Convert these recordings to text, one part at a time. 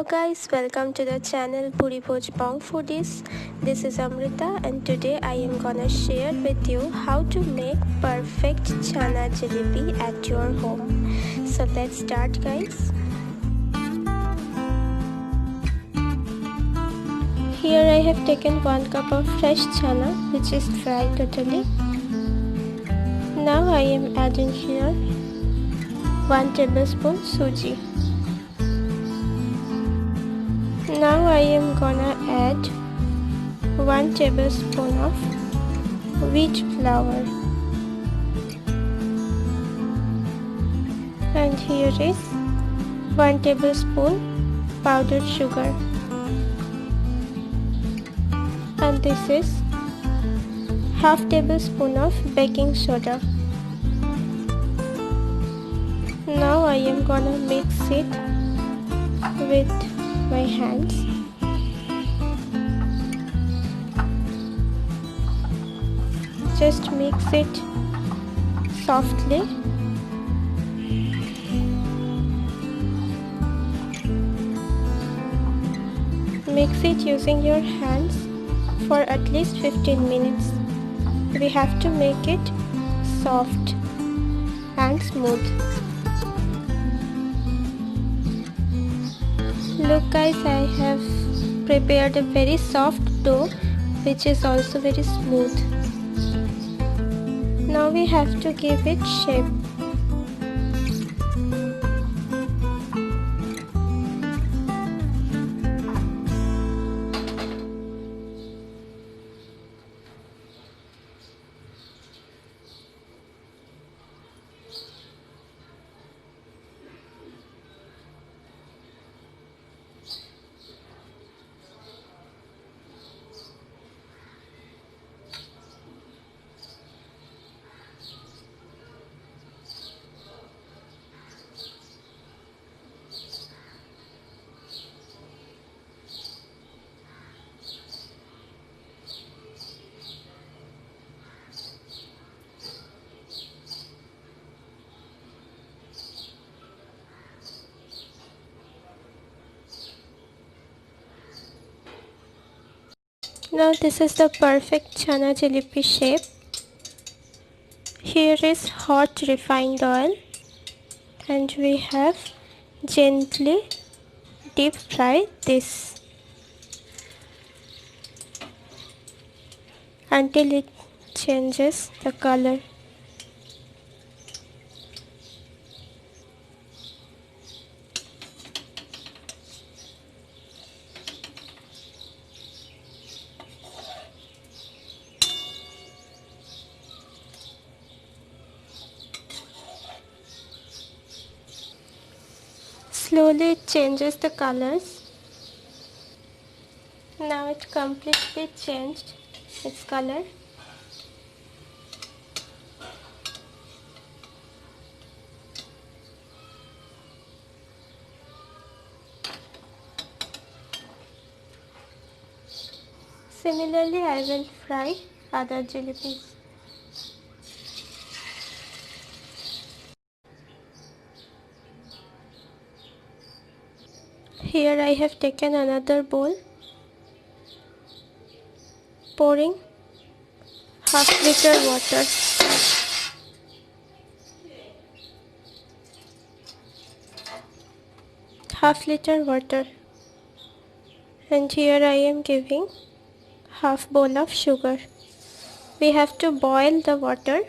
Hello guys, welcome to the channel bhuribhojbongfoodies. This is Amrita and today I am gonna share with you how to make perfect Chanar Jilipi at your home. So let's start guys. Here I have taken 1 cup of fresh chana which is dry totally. Now I am adding here 1 tablespoon suji. Now I am gonna add 1 tablespoon of wheat flour, and here is 1 tablespoon powdered sugar, and this is half tablespoon of baking soda. Now I am gonna mix it with my hands. Just mix it softly. Mix it using your hands for at least 15 minutes. We have to make it soft and smooth. Look guys, I have prepared a very soft dough which is also very smooth. Now we have to give it shape. Now this is the perfect Chanar Jilipi shape. Here is hot refined oil and we have gently deep fry this until it changes the color. Slowly it changes the colors. Now it completely changed its color. Similarly, I will fry other jilipis. Here I have taken another bowl, pouring half-liter water. Half-liter water. And here I am giving half bowl of sugar. We have to boil the water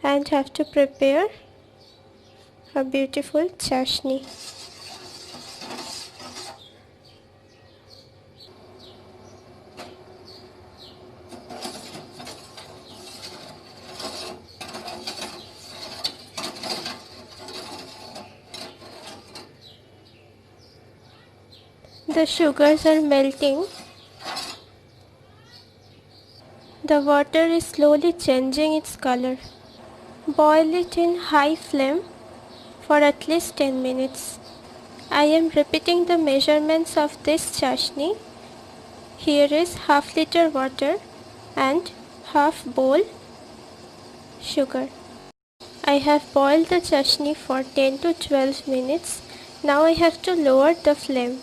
and have to prepare a beautiful chashni. The sugars are melting. The water is slowly changing its color. Boil it in high flame for at least 10 minutes. I am repeating the measurements of this chashni. Here is half-liter water and half bowl sugar. I have boiled the chashni for 10 to 12 minutes Now I have to lower the flame.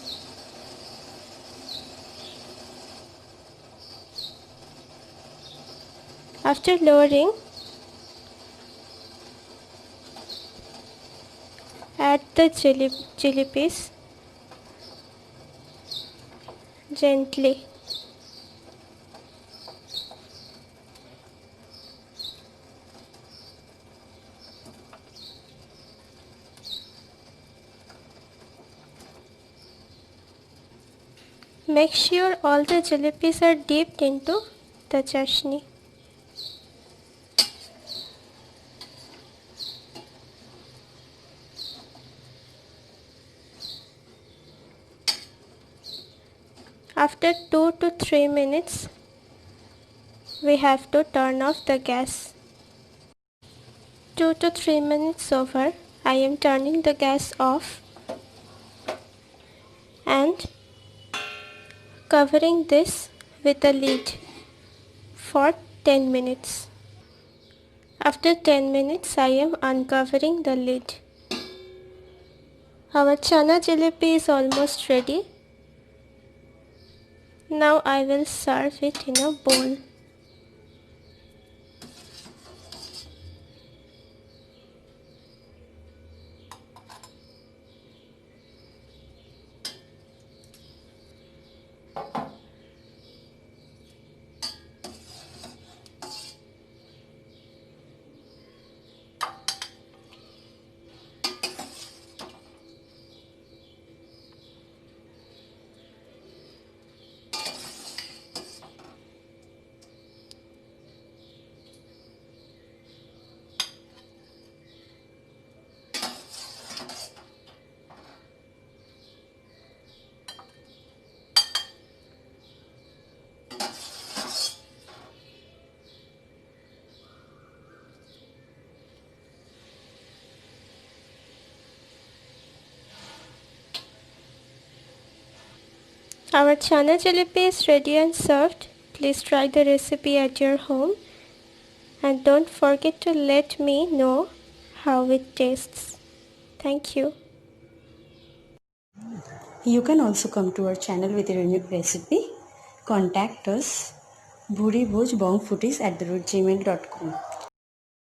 After lowering, add the jilipis gently. Make sure all the jalipis are dipped into the chashni. After 2 to 3 minutes, we have to turn off the gas. 2 to 3 minutes over, I am turning the gas off and covering this with a lid for 10 minutes. After 10 minutes, I am uncovering the lid. Our chana jalebi is almost ready. Now I will serve it in a bowl. Our chana jalebi is ready and served. Please try the recipe at your home and don't forget to let me know how it tastes. Thank you. You can also come to our channel with a new recipe. Contact us bhuribhojbongfoodies@gmail.com.